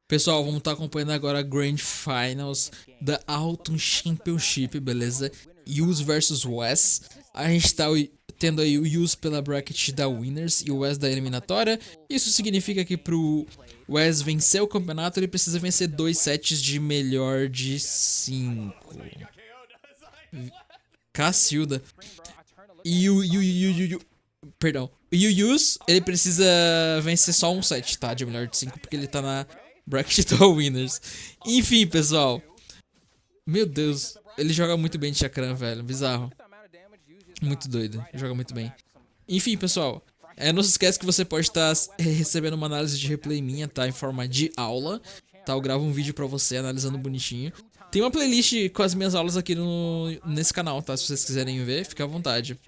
Pessoal, vamos estar acompanhando agora a Grand Finals da Autumn Championship, beleza? Yus versus Wes. A gente tá tendo aí o Yus pela bracket da Winners e o Wes da eliminatória. Isso significa que pro Wes vencer o campeonato, ele precisa vencer 2 sets de melhor de 5. Cacilda. E perdão. E o Yus, ele precisa vencer só um set, tá? De melhor de 5, porque ele tá na bracket da Winners. Enfim, pessoal. Meu Deus. Ele joga muito bem de Chakram, velho. Bizarro. Muito doido. Ele joga muito bem. Enfim, pessoal. Não se esquece que você pode estar recebendo uma análise de replay minha, tá? Em forma de aula. Tá? Eu gravo um vídeo pra você analisando bonitinho. Tem uma playlist com as minhas aulas aqui nesse canal, tá? Se vocês quiserem ver, fica à vontade.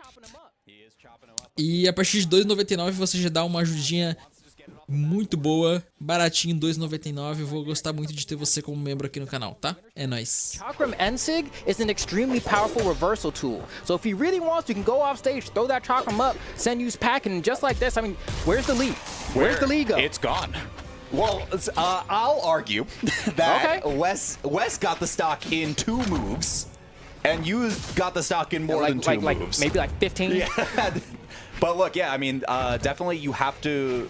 E a partir de R$ 2,99 você já dá uma ajudinha muito boa, baratinho, R$ 2,99. Vou gostar muito de ter você como membro aqui no canal, tá? É nóis. Chakram Ensig is an extremely powerful reversal tool. So if he really wants, you can go off stage, throw that Chakram up, send Yus packing, and just like this, I mean, where's the lead? Where's the lead go? It's gone. Well, I'll argue that Wes got the stock in 2 moves, and you got the stock in more than 2 moves. Maybe like 15? Yeah. But look, yeah, I mean, definitely you have to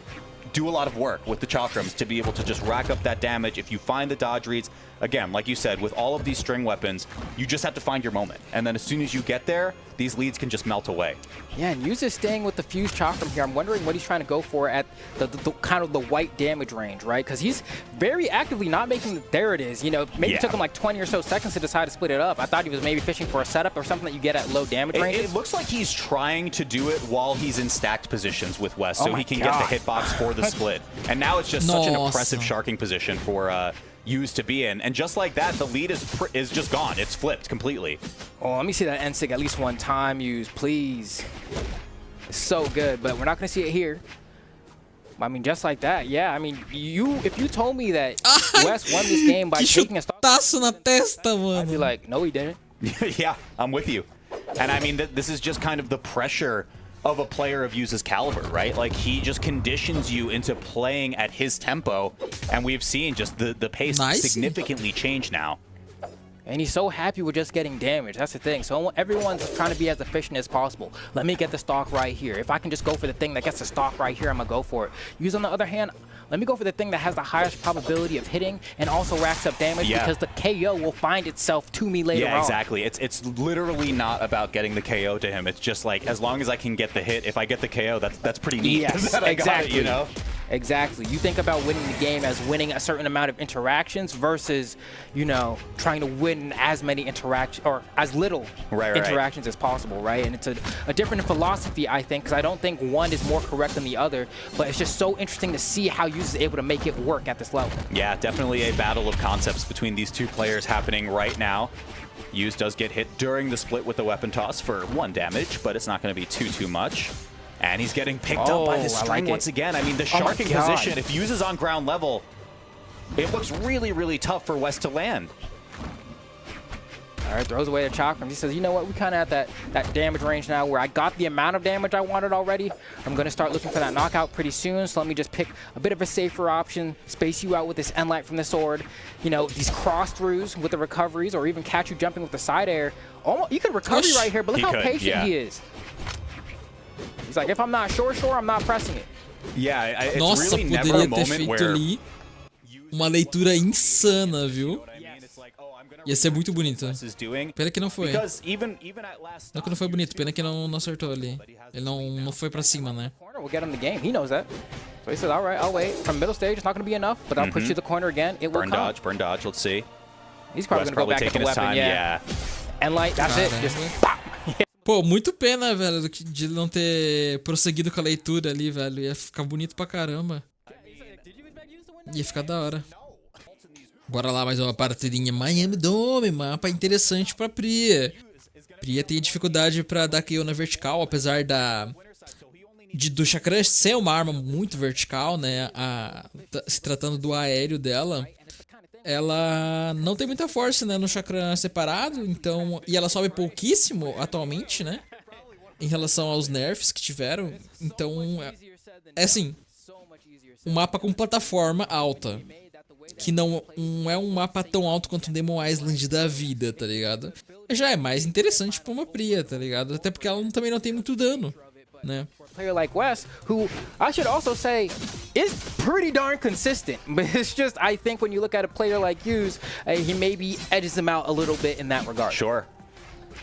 do a lot of work with the Chakrams to be able to just rack up that damage. If you find the dodge reads, again, like you said, with all of these string weapons, you just have to find your moment. And then as soon as you get there, these leads can just melt away. Yeah, and Yus is staying with the fused Chakram here. I'm wondering what he's trying to go for at the kind of the white damage range, right? Because he's very actively not making, there it is, you know, maybe it took him like 20 or so seconds to decide to split it up. I thought he was maybe fishing for a setup or something that you get at low damage ranges. It looks like he's trying to do it while he's in stacked positions with Wes, so he can get the hitbox for the split. And now it's just such an impressive sharking position for Yus to be in, and just like that, the lead is just gone. It's flipped completely. Oh, let me see that Ensig at least one time, Yus, please. It's so good, but we're not gonna see it here. I mean, just like that, yeah. I mean, if you told me that Wes won this game by taking a stop, Taço na testa, mano. I'd be like, no, he didn't. Yeah, I'm with you. And I mean, this is just kind of the pressure of a player of Yus's caliber, right? Like, he just conditions you into playing at his tempo, and we've seen just the pace significantly change now. And he's so happy with just getting damage. That's the thing. So everyone's trying to be as efficient as possible. Let me get the stock right here. If I can just go for the thing that gets the stock right here, I'm gonna go for it. Yus, on the other hand, let me go for the thing that has the highest probability of hitting and also racks up damage because the KO will find itself to me later on. Yeah, exactly. It's literally not about getting the KO to him. It's just like, as long as I can get the hit, if I get the KO, that's pretty neat. Yes, exactly. You know? Exactly. You think about winning the game as winning a certain amount of interactions versus, you know, trying to win as many interactions or as little interactions as possible, right? And it's a different philosophy, I think, because I don't think one is more correct than the other, but it's just so interesting to see how Yus is able to make it work at this level. Yeah, definitely a battle of concepts between these two players happening right now. Yus does get hit during the split with the weapon toss for 1 damage, but it's not going to be too much. And he's getting picked up by the string once again. I mean, the sharking position, if Yus is on ground level, it looks really, really tough for Wes to land. All right, throws away the Chakram. He says, you know what, we kind of at that damage range now where I got the amount of damage I wanted already. I'm going to start looking for that knockout pretty soon, so let me just pick a bit of a safer option, space you out with this Enlight from the sword. You know, these cross-throughs with the recoveries, or even catch you jumping with the side air. Almost, you could recover right here, but look how patient he is. He's like, if I'm not sure, I'm not pressing it. Yeah, it's Nossa, really never a poderia ter moment feito where ali uma leitura insana, viu? Ia ser muito bonito. Pena que não foi. Não que não foi bonito, pena que não acertou ali. Ele não foi pra cima, né? We'll get him the game. He knows that. So he says, all right, I'll wait. From middle stage, it's not going to be enough, but I'll push you to the corner again. It will come. Burn dodge, let's see. He's probably going to go back to the weapon, yeah. And like, that's it. Just pop. Pô, muito pena, velho, de não ter prosseguido com a leitura ali, velho. Ia ficar bonito pra caramba. Ia ficar da hora. Bora lá, mais uma partidinha. Miami Dome, mapa interessante pra Priya. Priya tem dificuldade pra dar KO na vertical, apesar do Chakram ser uma arma muito vertical, né? Se tratando do aéreo dela. Ela não tem muita força, né, no Chakram separado, então, e ela sobe pouquíssimo atualmente, né, em relação aos nerfs que tiveram. Então, é assim, um mapa com plataforma alta. que não é um mapa tão alto quanto o Demon Island da vida, tá ligado? Já é mais interessante pra uma Priya, tá ligado? Até porque ela também não tem muito dano, né? Player like Wes, who I should also say is pretty darn consistent, but it's just I think when you look at a player like Hughes, he maybe edges him out a little bit in that regard. Sure.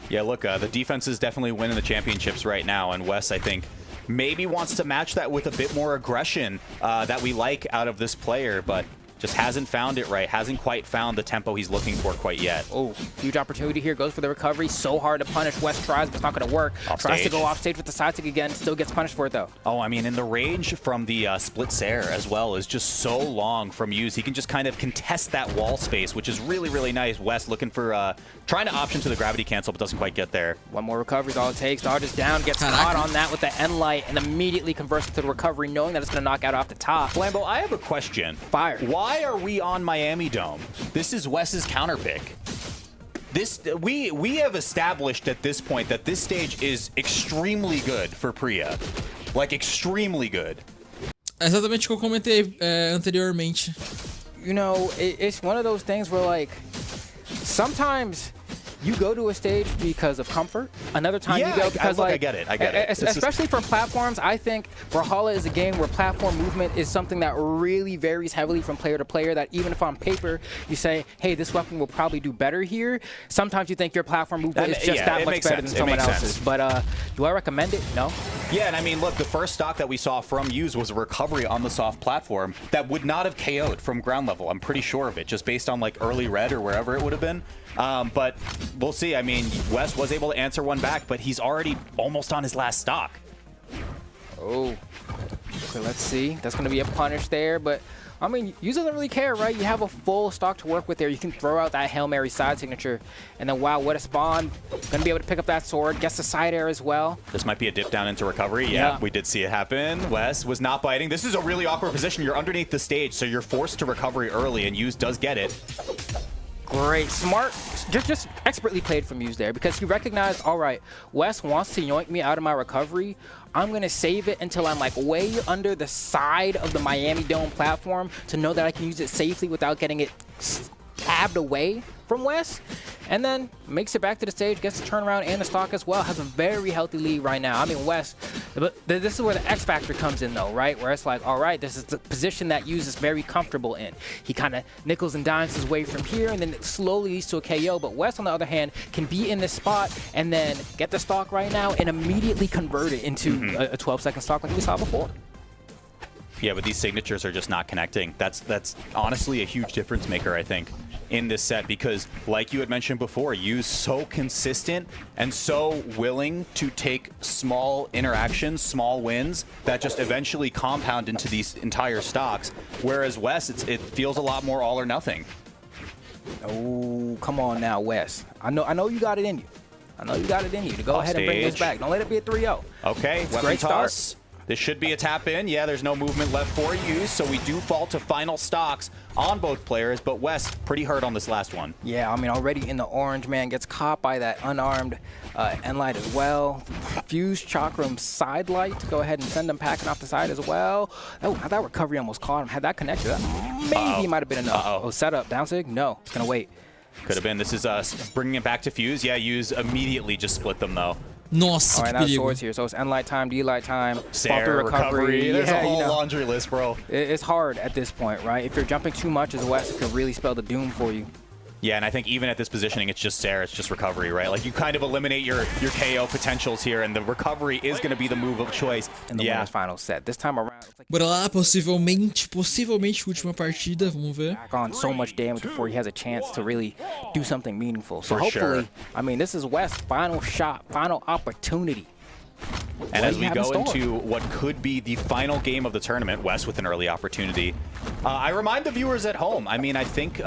Yeah, look, the defense is definitely winning the championships right now, and Wes, I think, maybe wants to match that with a bit more aggression that we like out of this player, but just hasn't found it right, hasn't quite found the tempo he's looking for quite yet. Oh, huge opportunity here, goes for the recovery, so hard to punish. Wes tries, but it's not going to work. Tries to go off stage with the side stick again, still gets punished for it though. Oh, I mean, and the range from the split Sair as well is just so long from Hughes. He can just kind of contest that wall space, which is really, really nice. Wes looking for, trying to option to the gravity cancel, but doesn't quite get there. One more recovery is all it takes. Dodges down, gets caught on that with the end light, and immediately converts to the recovery, knowing that it's going to knock out off the top. Flambo, I have a question. Fire. Why are we on Miami Dome? This is Wes's counter pick. This we have established at this point that this stage is extremely good for Priya. Like, extremely good. Exatamente o que eu comentei anteriormente. You know, it's one of those things where, like, sometimes you go to a stage because of comfort. Another time you go because, I get it. Especially for platforms, I think Brawlhalla is a game where platform movement is something that really varies heavily from player to player, that even if on paper you say, hey, this weapon will probably do better here, sometimes you think your platform movement is just that much better than someone else's. But do I recommend it? No. Yeah, and I mean, look, the first stock that we saw from Hughes was a recovery on the soft platform that would not have KO'd from ground level. I'm pretty sure of it, just based on, like, early red or wherever it would have been. But we'll see. I mean, Wes was able to answer one back, but he's already almost on his last stock. Oh, okay, let's see. That's going to be a punish there, but I mean, Hughes doesn't really care, right? You have a full stock to work with there. You can throw out that Hail Mary side signature, and then wow, what a spawn. Going to be able to pick up that sword, gets the side air as well. This might be a dip down into recovery. Yeah, we did see it happen. Wes was not biting. This is a really awkward position. You're underneath the stage, so you're forced to recovery early, and Hughes does get it. Great, smart, just expertly played from Hughes there, because he recognized, all right, Wes wants to yoink me out of my recovery. I'm going to save it until I'm, like, way under the side of the Miami Dome platform to know that I can use it safely without getting it tabbed away from Wes, and then makes it back to the stage, gets the turnaround and the stock as well, has a very healthy lead right now. I mean, Wes, but this is where the X factor comes in though, right? Where it's like, all right, this is the position that Hughes is very comfortable in. He kind of nickels and dimes his way from here, and then it slowly leads to a KO, but Wes, on the other hand, can be in this spot and then get the stock right now and immediately convert it into a 12-second stock like we saw before. Yeah, but these signatures are just not connecting. That's honestly a huge difference maker, I think, in this set, because like you had mentioned before, Hughes so consistent and so willing to take small interactions, small wins that just eventually compound into these entire stocks, whereas Wes, it feels a lot more all or nothing. Oh, come on now, Wes. I know you got it in you. I know you got it in you to go ahead and bring this back. Don't let it be a 3-0. Okay, weapon toss. This should be a tap in. Yeah, there's no movement left for Hughes, so we do fall to final stocks on both players, but Wes pretty hurt on this last one. Yeah, I mean, already in the orange, man, gets caught by that unarmed Enlight as well. Fuse Chakram side light to go ahead and send him packing off the side as well. Oh, that recovery almost caught him. Had that connected, that maybe might have been enough. Oh, setup, down sig? No, it's gonna wait. Could have been. This is bringing it back to Fuse. Yeah, Hughes immediately just split them though. Nossa, all right, now swords here. So it's Enlight time, D-Light time, Sair, recovery. There's a whole laundry list, bro. It's hard at this point, right? If you're jumping too much as Wes, it could really spell the doom for you. Yeah, and I think even at this positioning, it's just Sair, it's just recovery, right? Like, you kind of eliminate your KO potentials here, and the recovery is going to be the move of choice. In the winner's final set. This time around, it's like bora lá, possivelmente última partida, vamos ver. Back on so much damage before he has a chance to really do something meaningful. So hopefully, I mean, this is Wes' final shot, final opportunity. And as we go into what could be the final game of the tournament, Wes with an early opportunity. I remind the viewers at home, I mean, I think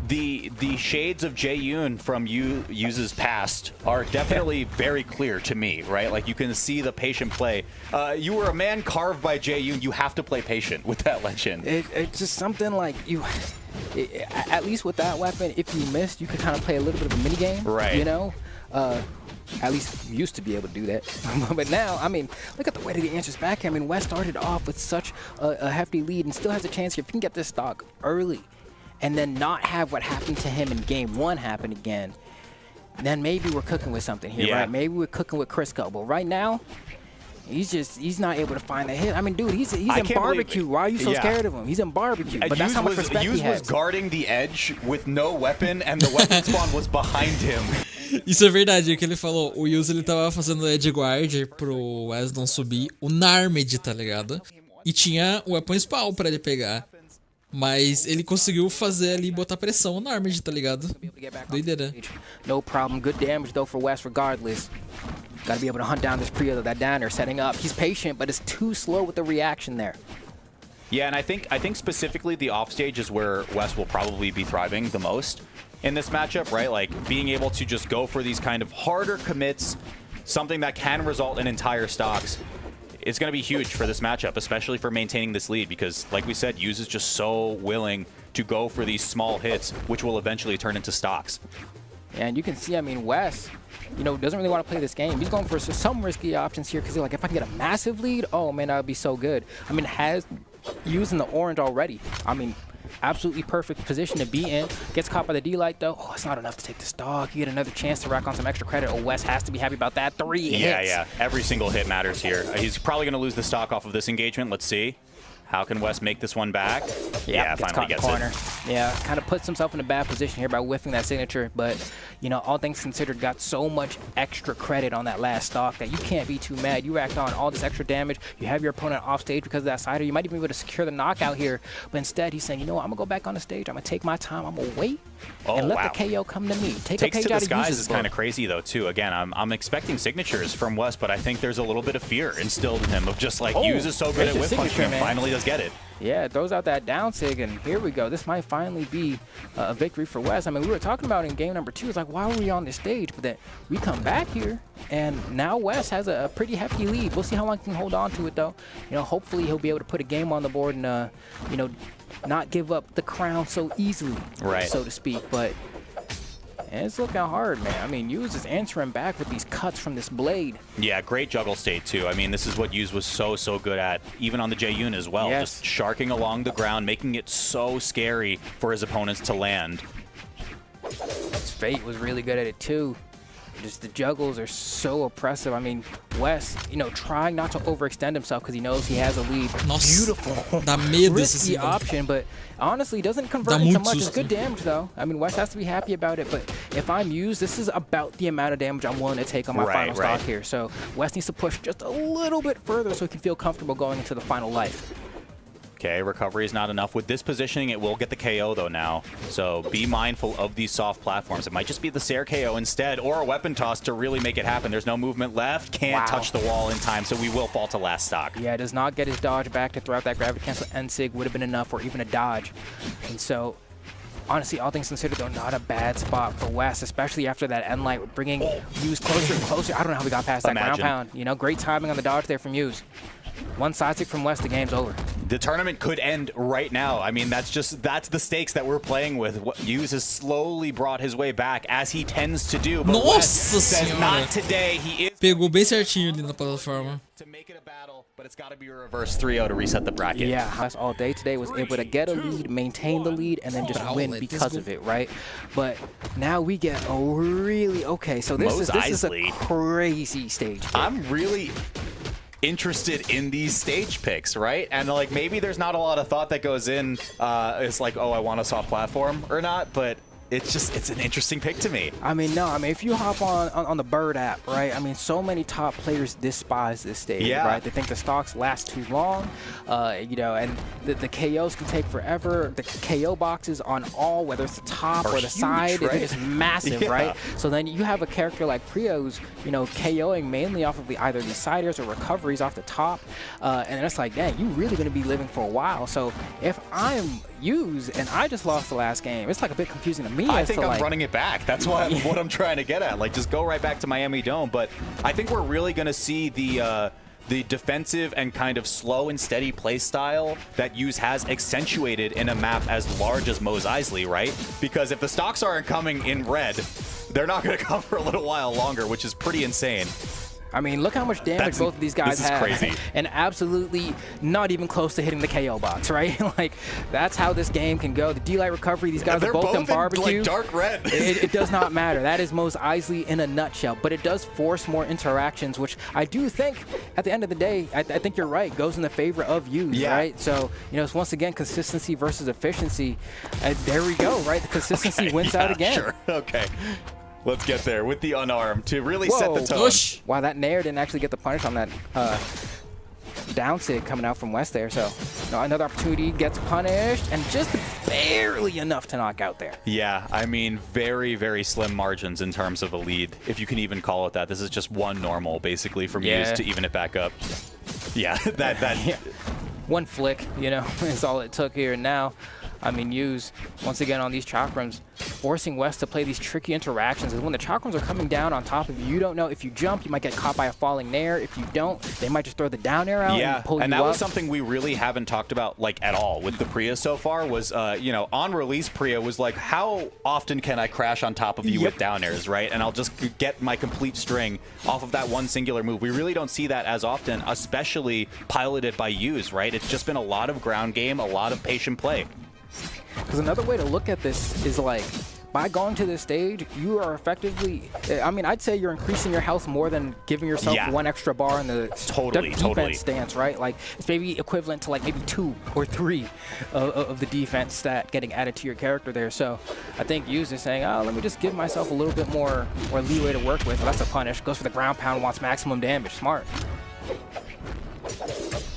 the shades of Jae-yoon from Yu's past are definitely very clear to me, right? Like, you can see the patient play. You were a man carved by Jae-yoon. You have to play patient with that legend. It's just something like at least with that weapon, if you missed, you could kind of play a little bit of a mini game, right? You know. At least used to be able to do that. But now, I mean, look at the way that he answers back here. I mean, West started off with such a hefty lead and still has a chance here. If he can get this stock early and then not have what happened to him in game 1 happen again, then maybe we're cooking with something here, right? Maybe we're cooking with Crisco. But right now, he's not able to find the hit. I mean, dude, he's in barbecue. Why are you so scared of him? He's in barbecue. But that's how much respect he has. was guarding the edge with no weapon, and the weapon spawn was behind him. Isso é verdade, é o que ele falou. O Yuz, ele tava fazendo edge guard pro Wes não subir o Narmed, tá ligado? E tinha o weapon spawn pra ele pegar. Mas ele conseguiu fazer ali, botar pressão no Narmed, tá ligado? Doideira. No problem. Good damage, though, for West regardless. Got to be able to hunt down this Priya, that downer setting up. He's patient, but it's too slow with the reaction there. Yeah, and I think specifically the offstage is where West will probably be thriving the most in this matchup, right? Like being able to just go for these kind of harder commits, something that can result in entire stocks. It's going to be huge for this matchup, especially for maintaining this lead, because like we said, Yuz is just so willing to go for these small hits, which will eventually turn into stocks. And you can see, I mean, West, you know, doesn't really want to play this game. He's going for some risky options here because he's like, if I can get a massive lead, oh man, that would be so good. I mean, has using the orange already. I mean, absolutely perfect position to be in. Gets caught by the D-Light though. Oh, it's not enough to take the stock. You get another chance to rack on some extra credit. Oh, West has to be happy about that. 3 hits. Yeah. Every single hit matters here. He's probably going to lose the stock off of this engagement. Let's see. How can West make this one back? Yeah, finally gets it. Yeah, kind of puts himself in a bad position here by whiffing that signature. But, you know, all things considered, got so much extra credit on that last stock that you can't be too mad. You racked on all this extra damage. You have your opponent off stage because of that sider. You might even be able to secure the knockout here. But instead, he's saying, you know what, I'm going to go back on the stage. I'm going to take my time. I'm going to wait and let the KO come to me. Take a page out of Skies is kind of crazy, though, too. Again, I'm expecting signatures from West, but I think there's a little bit of fear instilled in him of just like, Yuz is so good at whip punching and finally does get it. Yeah, it throws out that down sig, and here we go. This might finally be a victory for West. I mean, we were talking about in game number 2, it's like, why were we on this stage? But then we come back here, and now West has a pretty hefty lead. We'll see how long he can hold on to it, though. You know, hopefully he'll be able to put a game on the board and, you know, not give up the crown so easily, so to speak. But it's looking hard, man. I mean, Yuz is answering back with these cuts from this blade. Yeah, great juggle state, too. I mean, this is what Yuz was so good at, even on the Jeyun as well. Just sharking along the ground, making it so scary for his opponents to land. His Fate was really good at it, too. Just the juggles are so oppressive. I mean, West, you know, trying not to overextend himself because he knows he has a lead. Beautiful. Dá medo risky option, but honestly, doesn't convert into much. It's good damage, though. I mean, West has to be happy about it, but if I'm Yuz, this is about the amount of damage I'm willing to take on my final stock here. So West needs to push just a little bit further so he can feel comfortable going into the final life. Okay, recovery is not enough. With this positioning, it will get the KO, though, now. So be mindful of these soft platforms. It might just be the Sair KO instead, or a weapon toss to really make it happen. There's no movement left. Can't touch the wall in time, so we will fall to last stock. Yeah, does not get his dodge back to throw out that gravity cancel. N-Sig would have been enough, or even a dodge. And so, honestly, all things considered, though, not a bad spot for West, especially after that N-Light bringing Yuz closer and closer. I don't know how we got past that ground pound. You know, great timing on the dodge there from Yuz. One side stick from West, the game's over. The tournament could end right now. I mean, that's the stakes that we're playing with. Yuz has slowly brought his way back, as he tends to do. But West says not today. He is pegou bem certinho ali na plataforma. To make it a battle, but it's got to be a reverse 3-0 to reset the bracket. Yeah, West all day today was able to get a lead, maintain the lead, and then just win because of it, right? But now we get a really so this is a crazy stage pick. I'm really interested in these stage picks, right? And like maybe there's not a lot of thought that goes in. It's like, oh, I want a soft platform or not, but it's an interesting pick to me. I mean, no, I mean, if you hop on the Bird app, right? I mean, so many top players despise this stage, right? They think the stocks last too long, you know, and the KOs can take forever. The KO boxes on all, whether it's the top or the side, it's massive, right? So then you have a character like Prio's, you know, KOing mainly off of either the siders or recoveries off the top, and it's like, dang, you really gonna be living for a while. So if I'm Yuz and I just lost the last game, it's like a bit confusing to me. I think I'm running it back. That's what I'm trying to get at. Like, just go right back to Miami Dome. But I think we're really going to see the defensive and kind of slow and steady play style that Yuz has accentuated in a map as large as Mos Eisley, right? Because if the stocks aren't coming in red, they're not going to come for a little while longer, which is pretty insane. I mean, look how much damage both of these guys have. This is crazy. And absolutely not even close to hitting the KO box, right? Like, that's how this game can go. The D-Light recovery, these guys are both in barbecue. Like dark red. It does not matter. That is Mos Eisley in a nutshell. But it does force more interactions, which I do think, at the end of the day, I think you're right, goes in the favor of Yuz, right? So, you know, it's once again consistency versus efficiency. There we go, right? The consistency wins out again. Sure. Okay. Let's get there with the unarmed to really set the tone. Push. Wow, that Nair didn't actually get the punish on that down sig coming out from West there. So another opportunity, gets punished, and just barely enough to knock out there. Yeah, I mean, very, very slim margins in terms of a lead, if you can even call it that. This is just one normal, basically, from Yuz to even it back up. Yeah, Yeah. One flick, you know, is all it took here. And now, I mean, Yuz, once again on these chakrams, forcing West to play these tricky interactions. And when the chakrams are coming down on top of you, you don't know if you jump, you might get caught by a falling Nair. If you don't, they might just throw the down air out and pull you up. And that was something we really haven't talked about, like, at all with the Priya so far was, you know, on release Priya was like, how often can I crash on top of you with down airs, right? And I'll just get my complete string off of that one singular move. We really don't see that as often, especially piloted by Yuz, right? It's just been a lot of ground game, a lot of patient play. Because another way to look at this is like, by going to this stage, you are effectively, I mean, I'd say you're increasing your health more than giving yourself one extra bar in the defense stance, right? Like, it's maybe equivalent to like maybe 2 or 3 of the defense stat getting added to your character there. So I think Yuz is saying, oh, let me just give myself a little bit more leeway to work with. Well, that's a punish. Goes for the ground pound, wants maximum damage. Smart.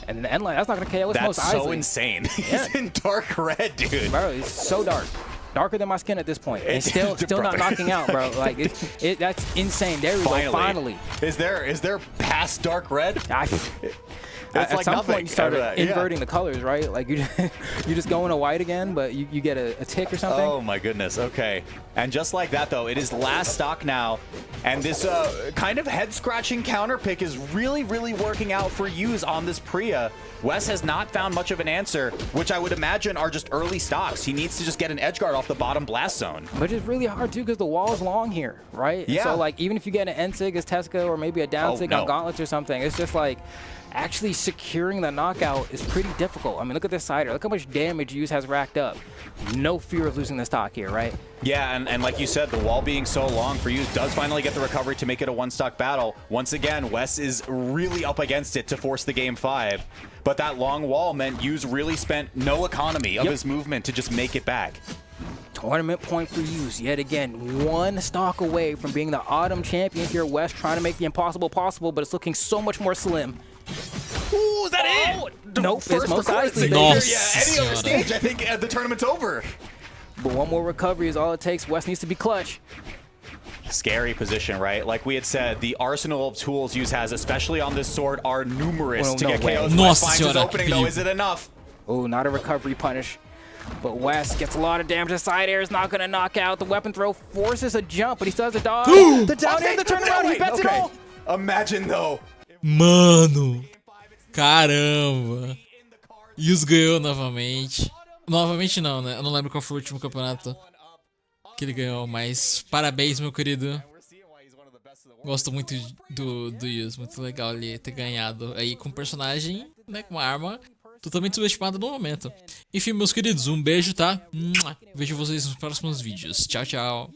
And then the end line, that's not going to KO. It's Mos Eisley. That's so insane. He's in dark red, dude. Bro, he's so dark. Darker than my skin at this point. And still not knocking out, bro. Like, that's insane. There we go, finally. Is there past dark red? At like some nothing point, you started inverting the colors, right? Like, you just go into white again, but you get a tick or something. Oh, my goodness. Okay. And just like that, though, it is last stock now. And this kind of head-scratching counter pick is really, really working out for Yuz on this Priya. Wes has not found much of an answer, which I would imagine are just early stocks. He needs to just get an edge guard off the bottom blast zone. Which is really hard, too, because the wall is long here, right? Yeah. So, like, even if you get an N-Sig as Tesco or maybe a down-Sig on Gauntlets or something, it's just like, actually securing the knockout is pretty difficult. I mean, look at this sider. Look how much damage Yuz has racked up. No fear of losing the stock here, right? Yeah, and like you said, the wall being so long for Yuz does finally get the recovery to make it a one-stock battle. Once again, Wes is really up against it to force the game 5. But that long wall meant Yuz really spent no economy of his movement to just make it back. Tournament point for Yuz, yet again, 1 stock away from being the Autumn champion here. West trying to make the impossible possible, but it's looking so much more slim. Ooh, is that it? Nope, it's Mos Eisley. Yeah, any other stage, I think the tournament's over. But 1 more recovery is all it takes. West needs to be clutch. Scary position, right? Like we had said, the arsenal of tools Yuz has, especially on this sword, are numerous to get KOs. West finds his opening, though. Is it enough? Oh, not a recovery punish. But West gets a lot of damage. The side air is not going to knock out. The weapon throw forces a jump, but he still has a dodge. The down air, the turnaround, he bets it all. Imagine, though. Mano, caramba. Yuz ganhou novamente. Novamente não, né? Eu não lembro qual foi o último campeonato que ele ganhou, mas parabéns, meu querido. Gosto muito do Yuz, muito legal ele ter ganhado aí com um personagem, né, com uma arma totalmente subestimada no momento. Enfim, meus queridos, um beijo, tá? Vejo vocês nos próximos vídeos. Tchau, tchau.